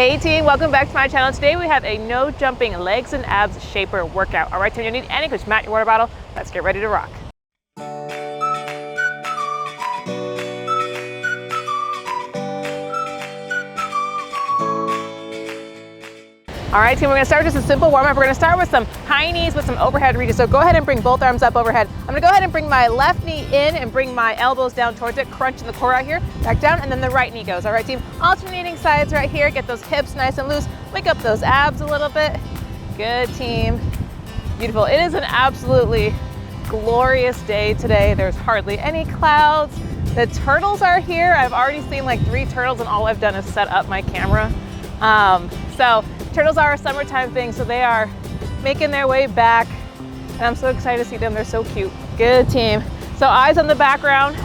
Hey team, welcome back to my channel. Today we have a no jumping legs and abs shaper workout. All right, team, you need any coach, Matt, your water bottle. Let's get ready to rock. All right, team, we're gonna start just a simple warm up. We're gonna start with some high knees with some overhead reaches. So go ahead and bring both arms up overhead. I'm gonna go ahead and bring my left knee in and bring my elbows down towards it, crunching the core out here, back down, and then the right knee goes. All right, team, alternating sides right here. Get those hips nice and loose. Wake up those abs a little bit. Good, team. Beautiful. It is an absolutely glorious day today. There's hardly any clouds. The turtles are here. I've already seen like 3 turtles and all I've done is set up my camera. So turtles are a summertime thing, so they are making their way back, and I'm so excited to see them. They're so cute. Good, team. So eyes on the background,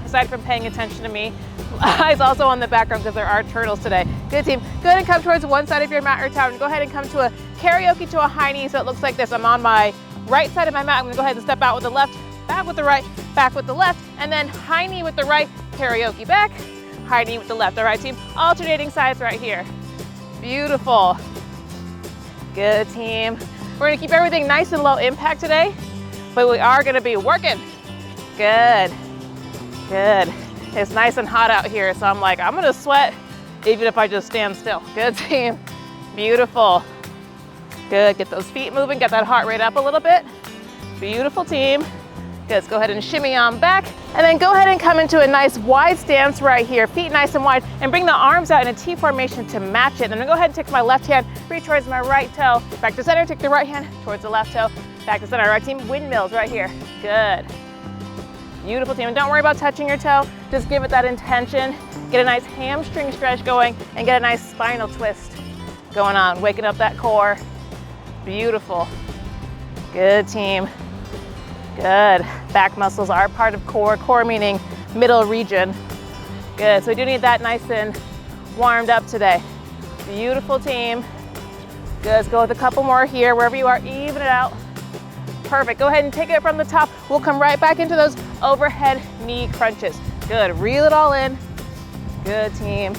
aside from paying attention to me, eyes also on the background because there are turtles today. Good, team. Go ahead and come towards one side of your mat or tower, and go ahead and come to a karaoke to a high knee, so it looks like this. I'm on my right side of my mat. I'm gonna go ahead and step out with the left, back with the right, back with the left, and then high knee with the right, karaoke back, high knee with the left. All right, team. Alternating sides right here. Beautiful. Good, team. We're gonna keep everything nice and low impact today, but we are gonna be working. Good, good. It's nice and hot out here, so I'm like, I'm gonna sweat even if I just stand still. Good, team. Beautiful. Good, get those feet moving, get that heart rate up a little bit. Beautiful, team. Good, let's go ahead and shimmy on back, and then go ahead and come into a nice wide stance right here, feet nice and wide, and bring the arms out in a T formation to match it. And I'm gonna go ahead and take my left hand, reach towards my right toe, back to center, take the right hand towards the left toe, back to center. All right, team, windmills right here. Good. Beautiful, team. And don't worry about touching your toe, just give it that intention. Get a nice hamstring stretch going, and get a nice spinal twist going on, waking up that core. Beautiful. Good, team. Good. Back muscles are part of core. Core meaning middle region. Good. So we do need that nice and warmed up today. Beautiful, team. Good. Let's go with a couple more here. Wherever you are, even it out. Perfect. Go ahead and take it from the top. We'll come right back into those overhead knee crunches. Good. Reel it all in. Good, team.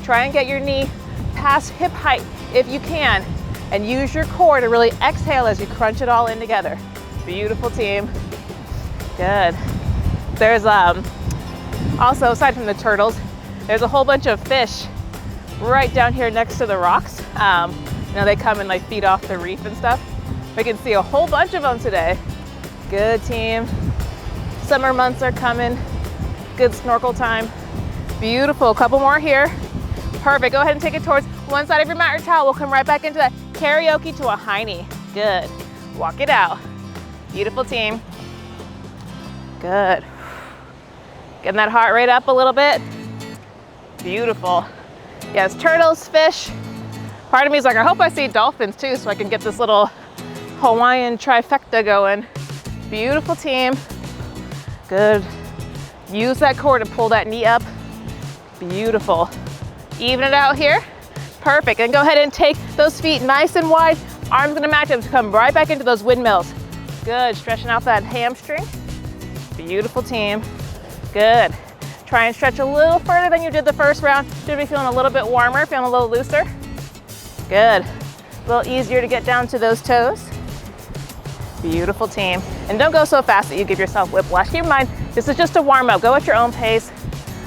Try and get your knee past hip height if you can, and use your core to really exhale as you crunch it all in together. Beautiful, team. Good. There's also, aside from the turtles, there's a whole bunch of fish right down here next to the rocks. You know, they come and like feed off the reef and stuff. We can see a whole bunch of them today. Good, team. Summer months are coming. Good snorkel time. Beautiful. A couple more here. Perfect. Go ahead and take it towards one side of your mat or towel. We'll come right back into that karaoke to a high knee. Good. Walk it out. Beautiful, team. Good. Getting that heart rate up a little bit. Beautiful. Yes, turtles, fish. Part of me is like, I hope I see dolphins too, so I can get this little Hawaiian trifecta going. Beautiful, team. Good. Use that core to pull that knee up. Beautiful. Even it out here. Perfect. And go ahead and take those feet nice and wide. Arms gonna match up to come right back into those windmills. Good. Stretching out that hamstring. Beautiful, team. Good. Try and stretch a little further than you did the first round. Should be feeling a little bit warmer, feeling a little looser. Good. A little easier to get down to those toes. Beautiful, team. And don't go so fast that you give yourself whiplash. Keep in mind, this is just a warm up. Go at your own pace.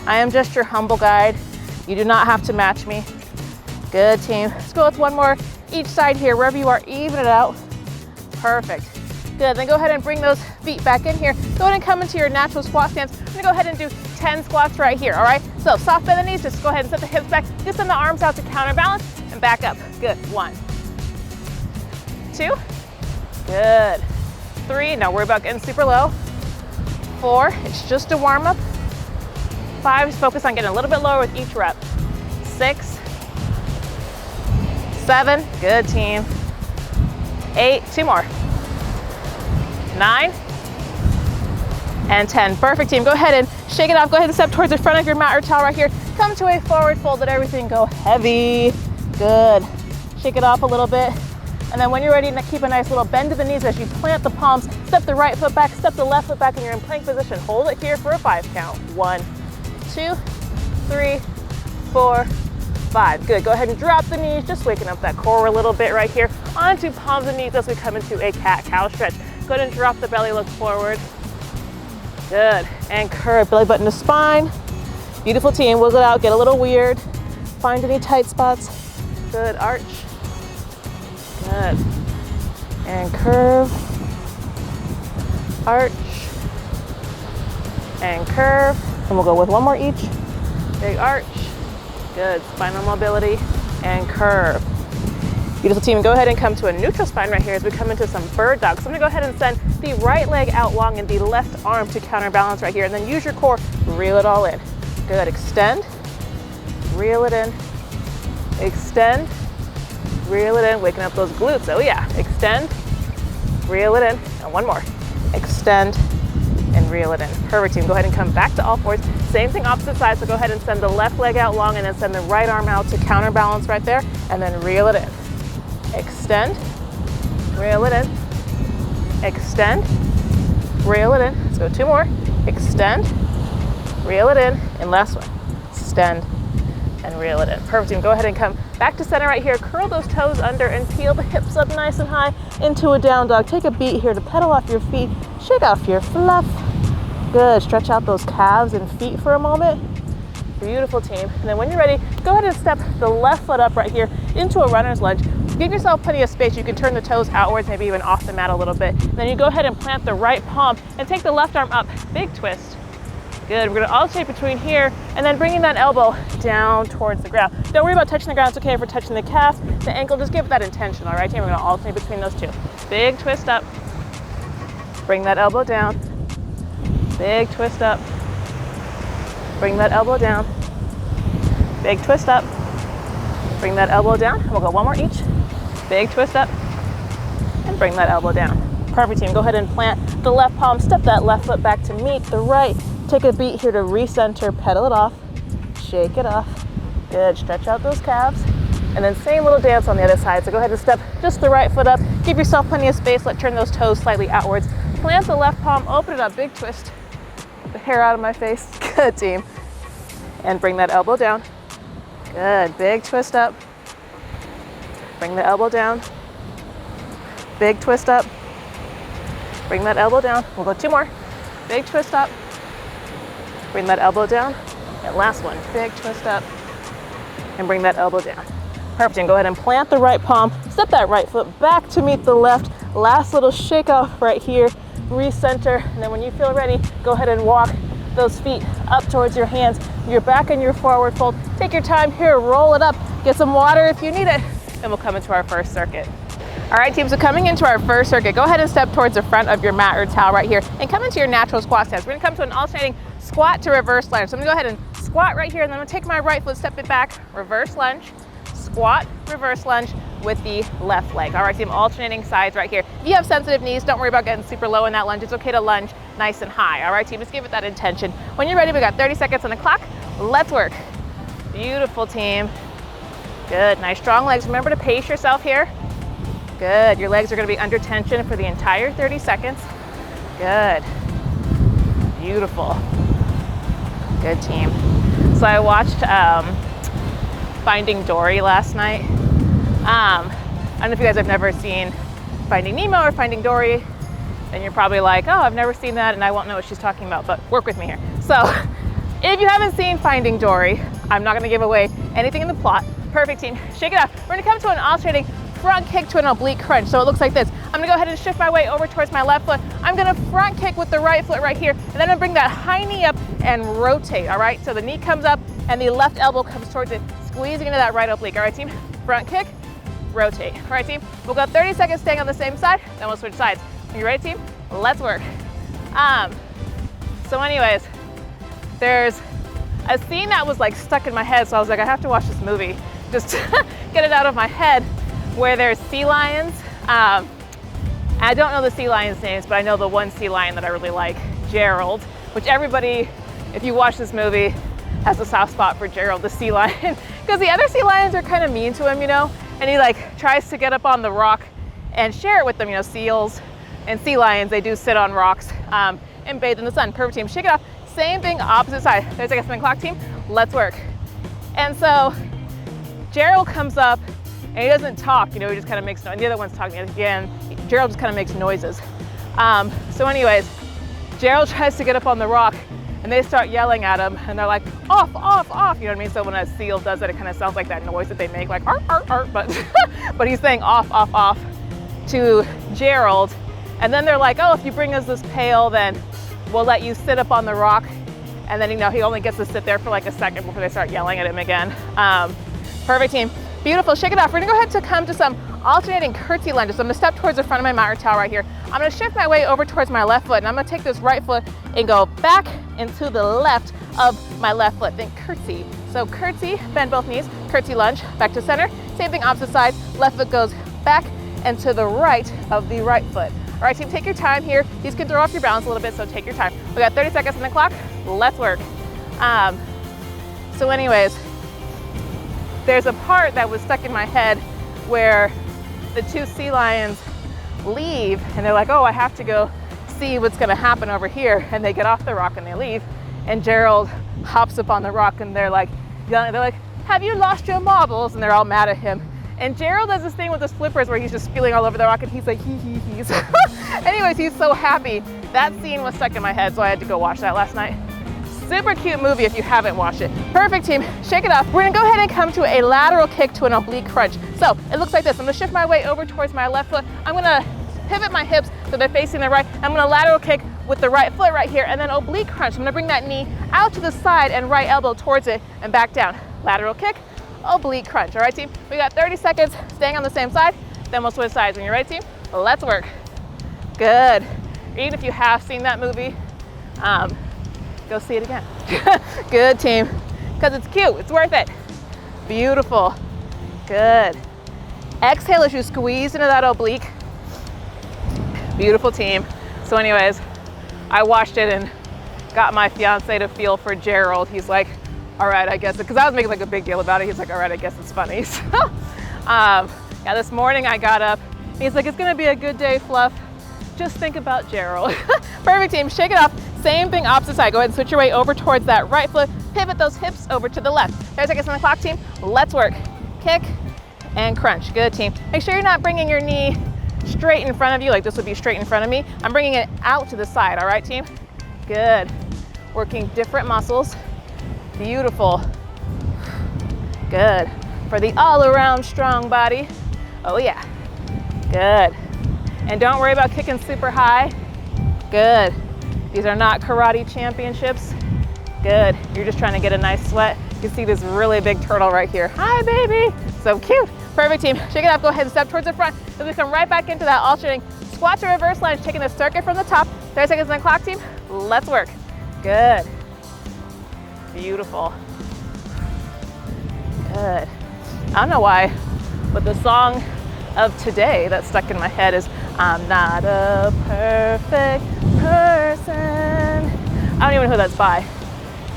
I am just your humble guide. You do not have to match me. Good, team. Let's go with one more each side here. Wherever you are, even it out. Perfect. Good. Then go ahead and bring those feet back in here. Go ahead and come into your natural squat stance. I'm gonna go ahead and do 10 squats right here, all right? So soft bend the knees, just go ahead and set the hips back. Just send the arms out to counterbalance and back up. Good. 1, 2, good. 3, now worry about getting super low. 4, it's just a warm up. 5, just focus on getting a little bit lower with each rep. 6, 7, good, team. 8, 2 more. 9, and 10. Perfect, team. Go ahead and shake it off. Go ahead and step towards the front of your mat or towel right here. Come to a forward fold. Let everything go heavy. Good. Shake it off a little bit. And then when you're ready, keep a nice little bend to the knees as you plant the palms. Step the right foot back, step the left foot back, and you're in plank position. Hold it here for a 5 count. 1, 2, 3, 4, 5. Good, go ahead and drop the knees, just waking up that core a little bit right here. Onto palms and knees as we come into a cat-cow stretch. Go ahead and drop the belly, look forward. Good, and curve, belly button to spine. Beautiful team, wiggle it out, get a little weird. Find any tight spots. Good, arch. Good. And curve. Arch. And curve. And we'll go with one more each. Big arch. Good, spinal mobility. And curve. Beautiful team, go ahead and come to a neutral spine right here as we come into some bird dog. So I'm gonna go ahead and send the right leg out long and the left arm to counterbalance right here. And then use your core, reel it all in. Good, extend. Reel it in, extend, reel it in, waking up those glutes, oh yeah, extend, reel it in, and one more, extend, and reel it in. Perfect team, go ahead and come back to all fours, same thing opposite side, so go ahead and send the left leg out long and then send the right arm out to counterbalance right there, and then reel it in, extend, reel it in, extend, reel it in, let's go 2 more, extend, reel it in, and last one, extend, and reel it in. Perfect team, go ahead and come back to center right here. Curl those toes under and peel the hips up nice and high into a down dog. Take a beat here to pedal off your feet, shake off your fluff. Good, stretch out those calves and feet for a moment. Beautiful team. And then when you're ready, go ahead and step the left foot up right here into a runner's lunge. Give yourself plenty of space. You can turn the toes outwards, maybe even off the mat a little bit. Then you go ahead and plant the right palm and take the left arm up, big twist. Good, we're gonna alternate between here and then bringing that elbow down towards the ground. Don't worry about touching the ground, it's okay if we're touching the calf, the ankle, just give it that intention, all right? Team, we're gonna alternate between those two. Big twist up, bring that elbow down, big twist up, bring that elbow down, big twist up, bring that elbow down, and we'll go one more each. Big twist up, and bring that elbow down. Perfect team, go ahead and plant the left palm, step that left foot back to meet the right. Take a beat here to recenter, pedal it off, shake it off. Good, stretch out those calves. And then same little dance on the other side. So go ahead and step just the right foot up, give yourself plenty of space, turn those toes slightly outwards. Plant the left palm, open it up, big twist. The hair out of my face, good team. And bring that elbow down. Good, big twist up. Bring the elbow down. Big twist up. Bring that elbow down. We'll go 2 more. Big twist up. Bring that elbow down. And last one, big twist up. And bring that elbow down. Perfect, and go ahead and plant the right palm. Step that right foot back to meet the left. Last little shake off right here. Recenter, and then when you feel ready, go ahead and walk those feet up towards your hands. Your back and your forward fold. Take your time here, roll it up. Get some water if you need it. And we'll come into our first circuit. All right, team, so coming into our first circuit, go ahead and step towards the front of your mat or towel right here and come into your natural squat stance. We're gonna come to an alternating squat to reverse lunge. So I'm gonna go ahead and squat right here, and then I'm gonna take my right foot, step it back, reverse lunge, squat, reverse lunge with the left leg. All right, team, alternating sides right here. If you have sensitive knees, don't worry about getting super low in that lunge. It's okay to lunge nice and high. All right, team, just give it that intention. When you're ready, we got 30 seconds on the clock. Let's work. Beautiful, team. Good, nice strong legs. Remember to pace yourself here. Good, your legs are gonna be under tension for the entire 30 seconds. Good, beautiful. Good, team. So I watched Finding Dory last night. I don't know if you guys have never seen Finding Nemo or Finding Dory, and you're probably like, oh, I've never seen that and I won't know what she's talking about, but work with me here. So if you haven't seen Finding Dory, I'm not gonna give away anything in the plot. Perfect, team, shake it off. We're gonna come to an alternating front kick to an oblique crunch. So it looks like this. I'm gonna go ahead and shift my weight over towards my left foot. I'm gonna front kick with the right foot right here, and then I'm gonna bring that high knee up and rotate, all right? So the knee comes up and the left elbow comes towards it, squeezing into that right oblique. All right, team, front kick, rotate. All right, team, we'll go 30 seconds staying on the same side, then we'll switch sides. Are you ready, team? Let's work. So anyways, there's a scene that was like stuck in my head, so I was like, I have to watch this movie just to get it out of my head, where there's sea lions. I don't know the sea lions' names, but I know the one sea lion that I really like, Gerald, which everybody, if you watch this movie, has a soft spot for Gerald, the sea lion, because the other sea lions are kind of mean to him, you know, and he like tries to get up on the rock and share it with them. You know, seals and sea lions, they do sit on rocks and bathe in the sun. Perfect, team, shake it off. Same thing, opposite side. 30 seconds on the clock, team, let's work. And so Gerald comes up and he doesn't talk, you know, he just kind of makes noise. The other one's talking again. Gerald just kind of makes noises. So anyways, Gerald tries to get up on the rock and they start yelling at him and they're like, off, off, off, you know what I mean? So when a seal does that, it kind of sounds like that noise that they make, like, arr, arr, arr, but, but he's saying off, off, off to Gerald. And then they're like, oh, if you bring us this pail, then we'll let you sit up on the rock. And then, you know, he only gets to sit there for like a second before they start yelling at him again. Perfect, team. Beautiful, shake it off. We're gonna go ahead to come to some alternating curtsy lunges. So I'm gonna step towards the front of my mat or towel right here. I'm gonna shift my way over towards my left foot and I'm gonna take this right foot and go back into the left of my left foot. Then curtsy. So curtsy, bend both knees, curtsy lunge, back to center. Same thing, opposite side. Left foot goes back and to the right of the right foot. All right, team, take your time here. These can throw off your balance a little bit, so take your time. We got 30 seconds on the clock. Let's work. So anyways, there's a part that was stuck in my head where the two sea lions leave and they're like, oh, I have to go see what's gonna happen over here. And they get off the rock and they leave. And Gerald hops up on the rock and they're like, have you lost your marbles? And they're all mad at him. And Gerald does this thing with his flippers where he's just spilling all over the rock and he's like, he's. Anyways, he's so happy. That scene was stuck in my head, so I had to go watch that last night. Super cute movie if you haven't watched it. Perfect, team, shake it off. We're gonna go ahead and come to a lateral kick to an oblique crunch. So it looks like this. I'm gonna shift my way over towards my left foot. I'm gonna pivot my hips so they're facing the right. I'm gonna lateral kick with the right foot right here and then oblique crunch. I'm gonna bring that knee out to the side and right elbow towards it and back down. Lateral kick, oblique crunch. All right, team, we got 30 seconds staying on the same side, then we'll switch sides. When you're ready, team, let's work. Good. Even if you have seen that movie, go see it again. Good, team, because it's cute, it's worth it. Beautiful, good. Exhale as you squeeze into that oblique. Beautiful, team. So anyways, I watched it and got my fiance to feel for Gerald. He's like, all right, I guess, because I was making like a big deal about it. He's like, all right, I guess it's funny. So, yeah, this morning I got up. He's like, it's gonna be a good day, Fluff. Just think about Gerald. Perfect, team, shake it off. Same thing, opposite side. Go ahead and switch your way over towards that right foot. Pivot those hips over to the left. 30 seconds on the clock, team. Let's work. Kick and crunch. Good, team. Make sure you're not bringing your knee straight in front of you, like this would be straight in front of me. I'm bringing it out to the side, all right, team? Good. Working different muscles. Beautiful. Good. For the all-around strong body. Oh yeah. Good. And don't worry about kicking super high. Good. These are not karate championships. Good. You're just trying to get a nice sweat. You can see this really big turtle right here. Hi, baby. So cute. Perfect, team. Shake it up. Go ahead and step towards the front. Then we come right back into that alternating squat to reverse lunge, taking the circuit from the top. 30 seconds on the clock, team. Let's work. Good. Beautiful. Good. I don't know why, but the song of today that's stuck in my head is I'm not a perfect person. I don't even know who that's by.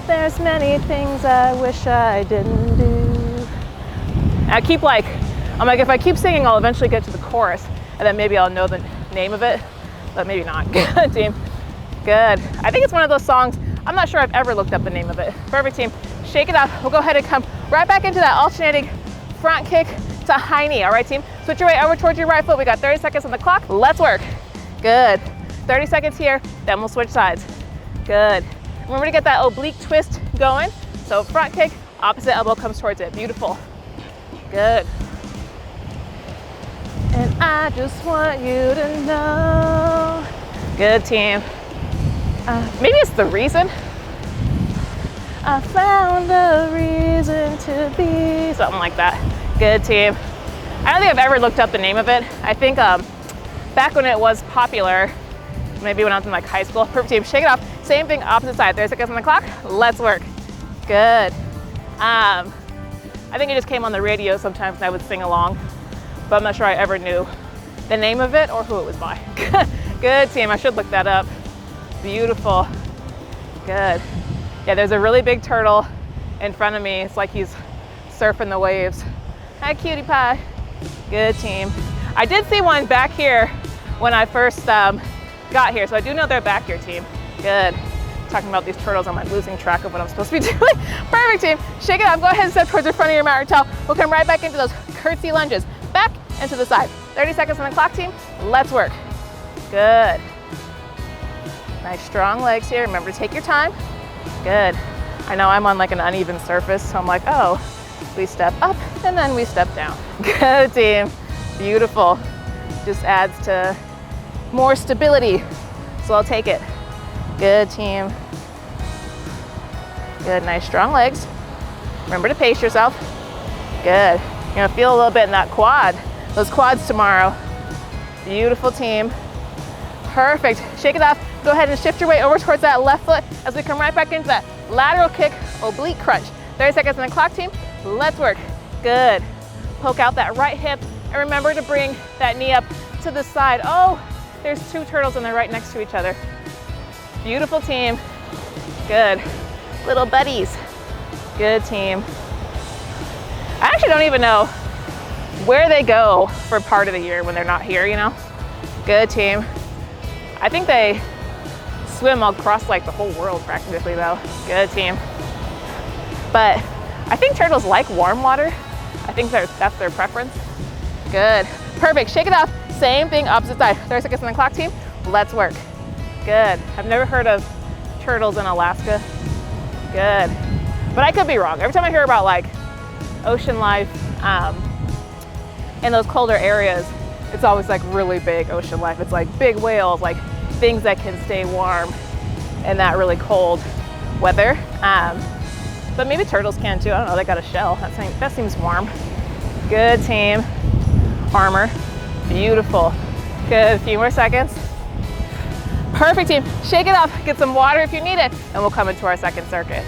There's many things I wish I didn't do. I keep I'm like, if I keep singing, I'll eventually get to the chorus and then maybe I'll know the name of it, but maybe not. Good, team. Good. I think it's one of those songs. I'm not sure I've ever looked up the name of it. Perfect, team. Shake it off. We'll go ahead and come right back into that alternating front kick to high knee. All right, team. Switch your way over towards your right foot. We got 30 seconds on the clock. Let's work. Good. 30 seconds here, then we'll switch sides. Good. Remember to get that oblique twist going. So front kick, opposite elbow comes towards it. Beautiful. Good. And I just want you to know. Good, team. Maybe it's the reason. I found a reason to be, something like that. Good, team. I don't think I've ever looked up the name of it. I think back when it was popular, maybe when I was in like high school. Perfect, team. Shake it off. Same thing, opposite side. 30 seconds on the clock. Let's work. Good. I think it just came on the radio sometimes and I would sing along, but I'm not sure I ever knew the name of it or who it was by. Good, team. I should look that up. Beautiful. Good. Yeah, there's a really big turtle in front of me. It's like he's surfing the waves. Hi, cutie pie. Good, team. I did see one back here when I first got here, so I do know they're back here, team. Good. Talking about these turtles, I'm like losing track of what I'm supposed to be doing. Perfect, team. Shake it off. Go ahead and step towards the front of your mat or towel. We'll come right back into those curtsy lunges. Back and to the side. 30 seconds on the clock, team. Let's work. Good. Nice strong legs here. Remember to take your time. Good. I know I'm on like an uneven surface, so I'm like, oh, we step up and then we step down. Good, team. Beautiful. Just adds to more stability. So I'll take it. Good, team. Good, nice strong legs. Remember to pace yourself. Good. You're gonna feel a little bit in that quad. Those quads tomorrow. Beautiful, team. Perfect. Shake it off. Go ahead and shift your weight over towards that left foot as we come right back into that lateral kick, oblique crunch. 30 seconds on the clock, team. Let's work. Good. Poke out that right hip and remember to bring that knee up to the side. Oh, there's two turtles and they're right next to each other. Beautiful, team. Good. Little buddies. Good, team. I actually don't even know where they go for part of the year when they're not here, you know? Good, team. I think they swim across like the whole world practically though. Good, team. But I think turtles like warm water. I think that's their preference. Good. Perfect. Shake it off. Same thing, opposite side. 30 seconds on the clock, team. Let's work. Good. I've never heard of turtles in Alaska. Good. But I could be wrong. Every time I hear about like ocean life in those colder areas, it's always like really big ocean life. It's like big whales, like things that can stay warm in that really cold weather. But maybe turtles can too. I don't know, they got a shell. That seems warm. Good, team. Armor. Beautiful. Good, a few more seconds. Perfect, team. Shake it off, get some water if you need it, and we'll come into our second circuit.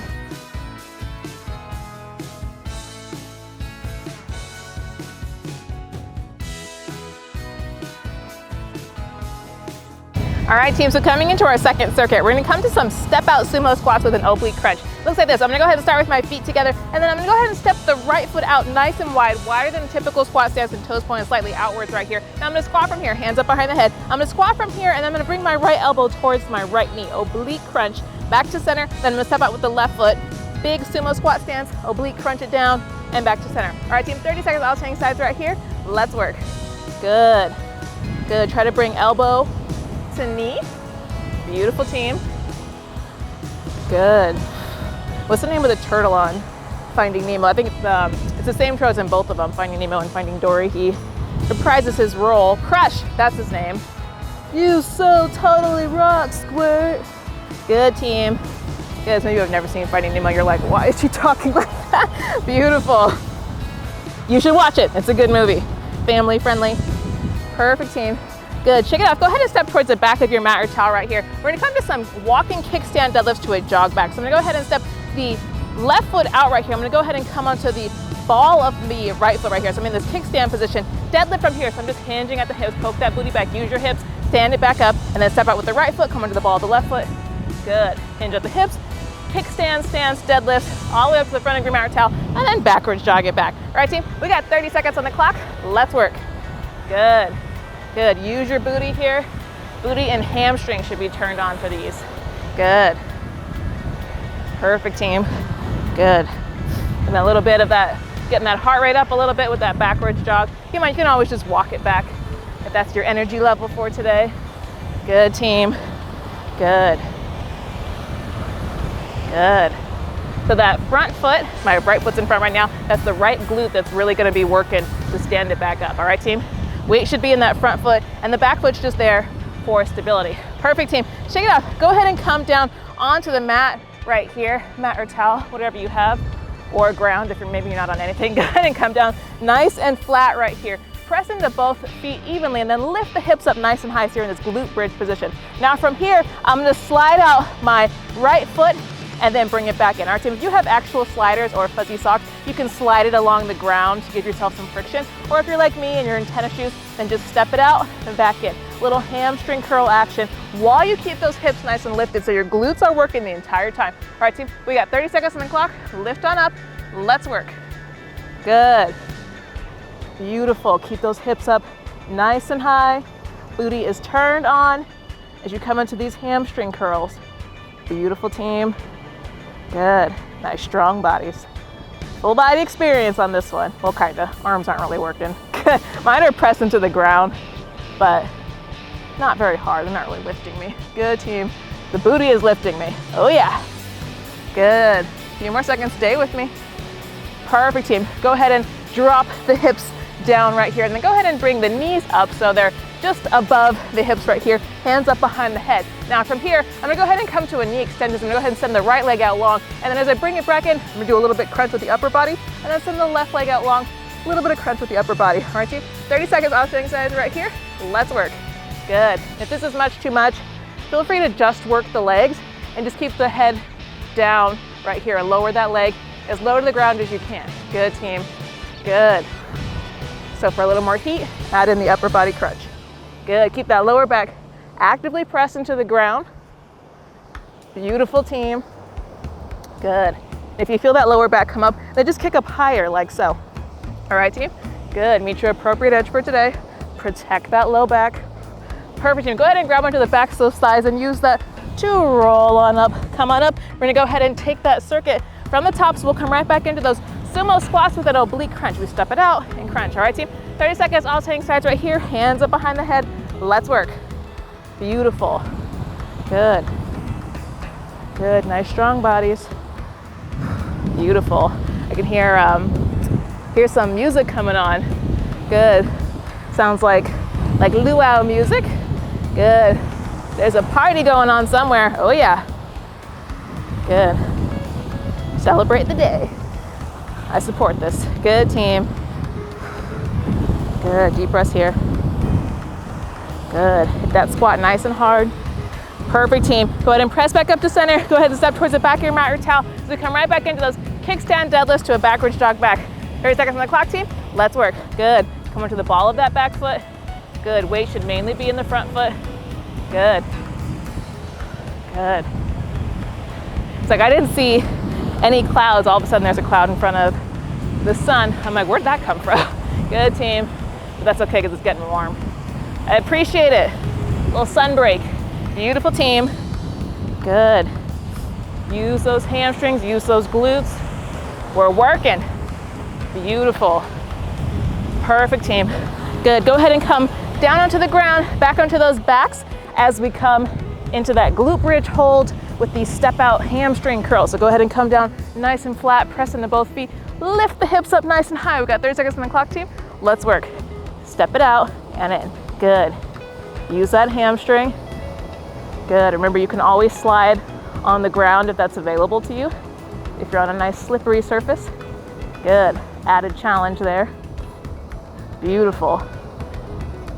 All right, team, so coming into our second circuit, we're gonna come to some step out sumo squats with an oblique crunch. Looks like this. I'm gonna go ahead and start with my feet together, and then I'm gonna go ahead and step the right foot out nice and wide, wider than a typical squat stance, and toes pointed slightly outwards right here. Now I'm gonna squat from here, hands up behind the head. I'm gonna squat from here, and I'm gonna bring my right elbow towards my right knee. Oblique crunch, back to center, then I'm gonna step out with the left foot. Big sumo squat stance, oblique crunch it down, and back to center. All right, team, 30 seconds, alternating sides right here. Let's work. Good. Good, try to bring elbow to knee. Beautiful, team. Good. What's the name of the turtle on Finding Nemo? I think it's the same turtle in both of them, Finding Nemo and Finding Dory. He reprises his role. Crush, that's his name. You so totally rock, Squirt. Good, team. Good, some of you have never seen Finding Nemo. You're like, why is she talking like that? Beautiful. You should watch it. It's a good movie. Family friendly. Perfect, team. Good, shake it off. Go ahead and step towards the back of your mat or towel right here. We're gonna come to some walking kickstand deadlifts to a jog back. So I'm gonna go ahead and step the left foot out right here. I'm gonna go ahead and come onto the ball of the right foot right here. So I'm in this kickstand position. Deadlift from here. So I'm just hinging at the hips, poke that booty back, use your hips, stand it back up, and then step out with the right foot, come onto the ball of the left foot. Good, hinge at the hips, kickstand, stance, deadlift, all the way up to the front of your mat or towel, and then backwards jog it back. All right, team, we got 30 seconds on the clock. Let's work. Good. Good, use your booty here. Booty and hamstring should be turned on for these. Good. Perfect, team. Good. And a little bit of that, getting that heart rate up a little bit with that backwards jog. You can always just walk it back if that's your energy level for today. Good, team. Good. Good. So that front foot, my right foot's in front right now, that's the right glute that's really gonna be working to stand it back up. All right, team? Weight should be in that front foot, and the back foot's just there for stability. Perfect, team. Shake it off. Go ahead and come down onto the mat right here, mat or towel, whatever you have, or ground if maybe you're not on anything. Go ahead and come down nice and flat right here. Press into both feet evenly, and then lift the hips up nice and high so you're in this glute bridge position. Now from here, I'm gonna slide out my right foot and then bring it back in. All right, team, if you have actual sliders or fuzzy socks, you can slide it along the ground to give yourself some friction. Or if you're like me and you're in tennis shoes, then just step it out and back in. Little hamstring curl action while you keep those hips nice and lifted so your glutes are working the entire time. All right, team, we got 30 seconds on the clock. Lift on up, let's work. Good. Beautiful, keep those hips up nice and high. Booty is turned on as you come into these hamstring curls. Beautiful team. Good. Nice strong bodies. Full body experience on this one. Well, kinda. Arms aren't really working. Mine are pressed into the ground, but not very hard. They're not really lifting me. Good team. The booty is lifting me. Oh yeah. Good. A few more seconds. Stay with me. Perfect team. Go ahead and drop the hips down right here, and then go ahead and bring the knees up so they're just above the hips right here, hands up behind the head. Now from here, I'm gonna go ahead and come to a knee extension. I'm gonna go ahead and send the right leg out long, and then as I bring it back in, I'm gonna do a little bit crunch with the upper body, and then send the left leg out long, a little bit of crunch with the upper body. All right, team, 30 seconds alternating sides right here. Let's work. Good. If this is too much, feel free to just work the legs and just keep the head down right here and lower that leg as low to the ground as you can. Good team. Good. So for a little more heat, add in the upper body crunch. Good. Keep that lower back actively pressed into the ground. Beautiful team. Good. If you feel that lower back come up, then just kick up higher like so. All right, team. Good. Meet your appropriate edge for today. Protect that low back. Perfect, team. Go ahead and grab onto the backs of those thighs and use that to roll on up. Come on up. We're gonna go ahead and take that circuit from the top, so we'll come right back into those sumo squats with an oblique crunch. We step it out and crunch. All right, team. 30 seconds, alternating sides right here. Hands up behind the head. Let's work. Beautiful. Good. Good. Nice strong bodies. Beautiful. I can hear some music coming on. Good. Sounds like luau music. Good. There's a party going on somewhere. Oh yeah. Good. Celebrate the day. I support this. Good team. Good. Deep breaths here. Good. Hit that squat nice and hard. Perfect, team. Go ahead and press back up to center. Go ahead and step towards the back of your mat or towel. So we come right back into those kickstand deadlifts to a backwards jog back. 30 seconds on the clock, team. Let's work. Good. Come onto the ball of that back foot. Good. Weight should mainly be in the front foot. Good. Good. It's like I didn't see any clouds. All of a sudden there's a cloud in front of the sun. I'm like, where'd that come from? Good, team. But that's okay because it's getting warm. I appreciate it. A little sun break. Beautiful, team. Good. Use those hamstrings, use those glutes. We're working. Beautiful. Perfect, team. Good. Go ahead and come down onto the ground, back onto those backs as we come into that glute bridge hold with the step out hamstring curl. So go ahead and come down nice and flat, press into both feet, lift the hips up nice and high. We've got 30 seconds on the clock, team. Let's work. Step it out and in. Good. Use that hamstring. Good. Remember, you can always slide on the ground if that's available to you, if you're on a nice slippery surface. Good. Added challenge there. Beautiful.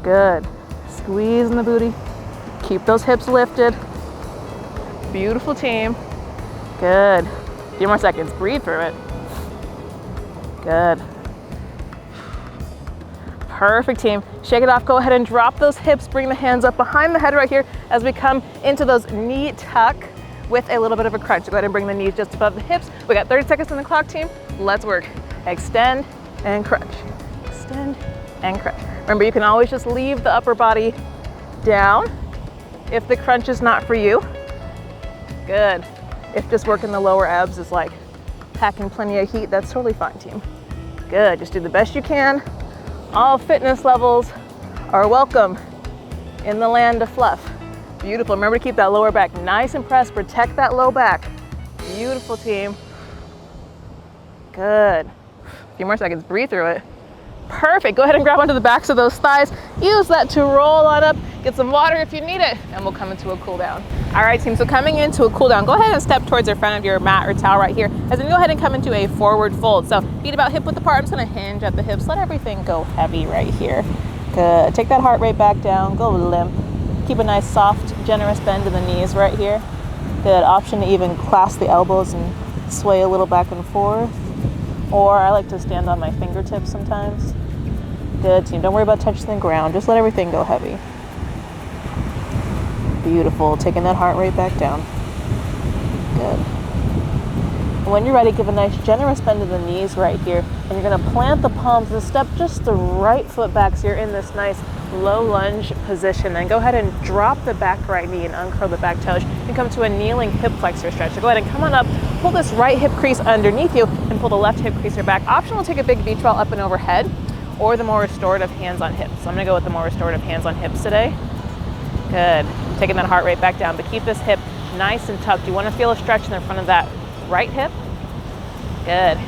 Good. Squeeze in the booty. Keep those hips lifted. Beautiful, team. Good. A few more seconds. Breathe through it. Good. Perfect, team. Shake it off. Go ahead and drop those hips. Bring the hands up behind the head right here as we come into those knee tuck with a little bit of a crunch. So go ahead and bring the knees just above the hips. We got 30 seconds on the clock, team. Let's work. Extend and crunch. Extend and crunch. Remember, you can always just leave the upper body down if the crunch is not for you. Good. If just working the lower abs is like packing plenty of heat, that's totally fine, team. Good. Just do the best you can. All fitness levels are welcome in the land of fluff. Beautiful. Remember to keep that lower back nice and pressed. Protect that low back. Beautiful, team. Good. A few more seconds. Breathe through it. Perfect. Go ahead and grab onto the backs of those thighs. Use that to roll on up. Get some water if you need it, and we'll come into a cool down. All right, team, so coming into a cool down, go ahead and step towards the front of your mat or towel right here, as then go ahead and come into a forward fold. So feet about hip width apart. I'm just gonna hinge at the hips. Let everything go heavy right here. Good. Take that heart rate back down. Go limp. Keep a nice, soft, generous bend in the knees right here. Good. Option to even clasp the elbows and sway a little back and forth. Or I like to stand on my fingertips sometimes. Good, team. Don't worry about touching the ground. Just let everything go heavy. Beautiful. Taking that heart rate back down. Good. When you're ready, give a nice generous bend to the knees right here. And you're going to plant the palms and step just the right foot back so you're in this nice low lunge position. Then go ahead and drop the back right knee and uncurl the back toes and come to a kneeling hip flexor stretch. So go ahead and come on up, pull this right hip crease underneath you and pull the left hip creaser back. Optional, take a big beach ball up and overhead or the more restorative hands on hips. So I'm gonna go with the more restorative hands on hips today. Good, taking that heart rate back down, but keep this hip nice and tucked. You wanna feel a stretch in the front of that right hip. Good.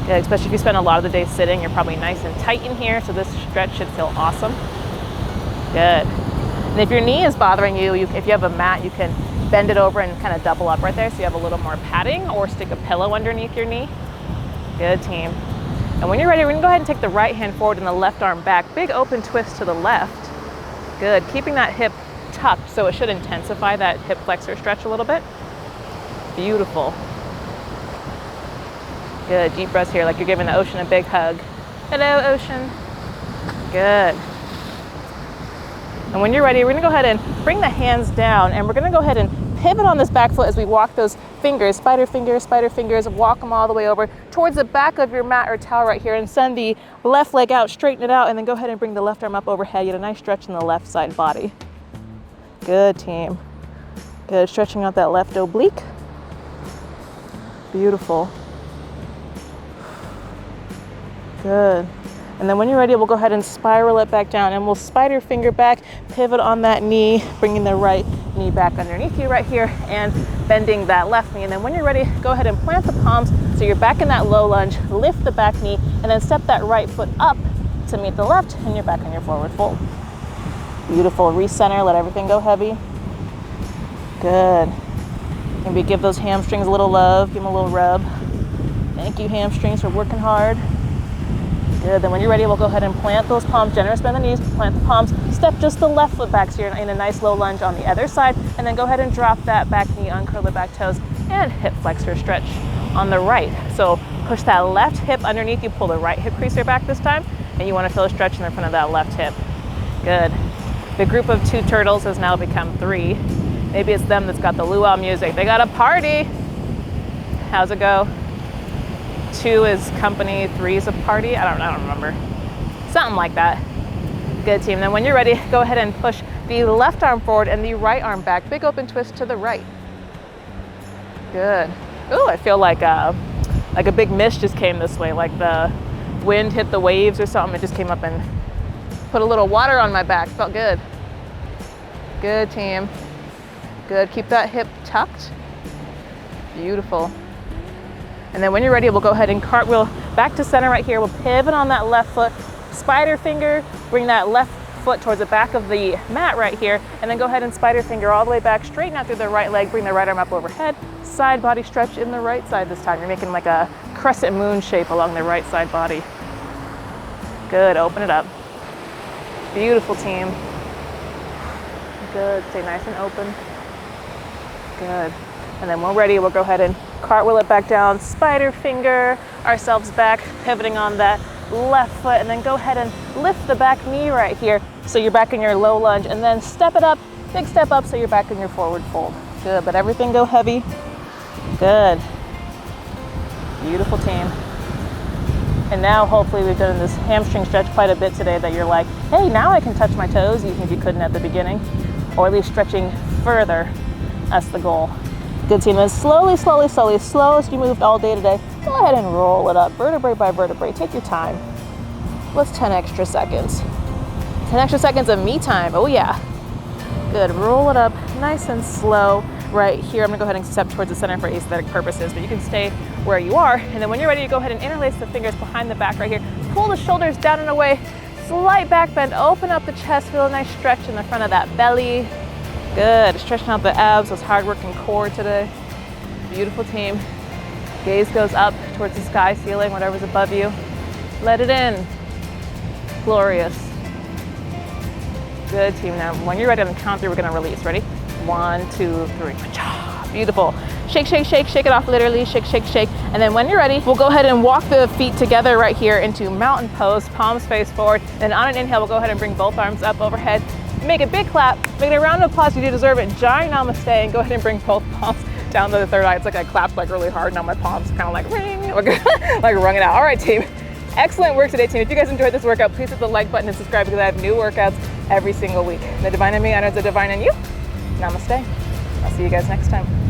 Good, especially if you spend a lot of the day sitting, you're probably nice and tight in here, so this stretch should feel awesome. Good. And if your knee is bothering you, if you have a mat, you can bend it over and kind of double up right there so you have a little more padding, or stick a pillow underneath your knee. Good, team. And when you're ready, we're gonna go ahead and take the right hand forward and the left arm back. Big open twist to the left. Good, keeping that hip tucked, so it should intensify that hip flexor stretch a little bit. Beautiful. Good, deep breaths here like you're giving the ocean a big hug. Hello, ocean. Good. And when you're ready, we're gonna go ahead and bring the hands down, and we're gonna go ahead and pivot on this back foot as we walk those fingers, spider fingers, walk them all the way over towards the back of your mat or towel right here, and send the left leg out, straighten it out, and then go ahead and bring the left arm up overhead. Get a nice stretch in the left side body. Good, team. Good, stretching out that left oblique. Beautiful. Good. And then when you're ready, we'll go ahead and spiral it back down, and we'll spider finger back, pivot on that knee, bringing the right knee back underneath you right here, and bending that left knee. And then when you're ready, go ahead and plant the palms so you're back in that low lunge, lift the back knee, and then step that right foot up to meet the left, and you're back in your forward fold. Beautiful. Recenter, let everything go heavy. Good. Maybe give those hamstrings a little love, give them a little rub. Thank you, hamstrings, for working hard. Good, then when you're ready, we'll go ahead and plant those palms, generous bend the knees, plant the palms, step just the left foot back so you're in a nice low lunge on the other side, and then go ahead and drop that back knee, uncurl the back toes, and hip flexor stretch on the right. So push that left hip underneath you, pull the right hip creaser back this time, and you want to feel a stretch in the front of that left hip. Good. The group of 2 turtles has now become 3. Maybe it's them that's got the luau music. They got a party. How's it go? 2 is company, 3 is a party. I don't remember. Something like that. Good, team. Then when you're ready, go ahead and push the left arm forward and the right arm back. Big open twist to the right. Good. Ooh, I feel like a big mist just came this way, like the wind hit the waves or something. It just came up and put a little water on my back. Felt good. Good, team. Good. Keep that hip tucked. Beautiful. And then when you're ready, we'll go ahead and cartwheel back to center right here. We'll pivot on that left foot, spider finger, bring that left foot towards the back of the mat right here, and then go ahead and spider finger all the way back, straighten out through the right leg, bring the right arm up overhead, side body stretch in the right side this time. You're making like a crescent moon shape along the right side body. Good, open it up. Beautiful, team. Good, stay nice and open. Good. And then when we're ready, we'll go ahead and cartwheel it back down, spider finger ourselves back, pivoting on that left foot, and then go ahead and lift the back knee right here so you're back in your low lunge, and then step it up, big step up so you're back in your forward fold. Good, but everything go heavy. Good. Beautiful, team. And now hopefully we've done this hamstring stretch quite a bit today that you're like, hey, now I can touch my toes, even if you couldn't at the beginning, or at least stretching further. That's the goal. Good, team. And slowly, slow as you moved all day today, go ahead and roll it up, vertebrae by vertebrae. Take your time. What's 10 extra seconds? 10 extra seconds of me time. Oh yeah. Good. Roll it up nice and slow right here. I'm gonna go ahead and step towards the center for aesthetic purposes, but you can stay where you are. And then when you're ready, you go ahead and interlace the fingers behind the back right here. Pull the shoulders down and away. Slight back bend. Open up the chest. Feel a nice stretch in the front of that belly. Good, stretching out the abs, those hard-working core today. Beautiful, team. Gaze goes up towards the sky, ceiling, whatever's above you. Let it in. Glorious. Good, team. Now, when you're ready on the count 3, we're gonna release. Ready? 1, 2, 3. Beautiful. Shake, shake, shake, shake it off, literally. Shake, shake, shake. And then when you're ready, we'll go ahead and walk the feet together right here into mountain pose, palms face forward. And on an inhale, we'll go ahead and bring both arms up overhead. Make a big clap, make it a round of applause, you do deserve it. Giant namaste, and go ahead and bring both palms down to the third eye. It's like I clapped like really hard, now my palms kind of like ring, like wrung it out. All right, team, Excellent work today, team. If you guys enjoyed this workout, please hit the like button and subscribe because I have new workouts every single week. The divine in me honors the divine in you. Namaste. I'll see you guys next time.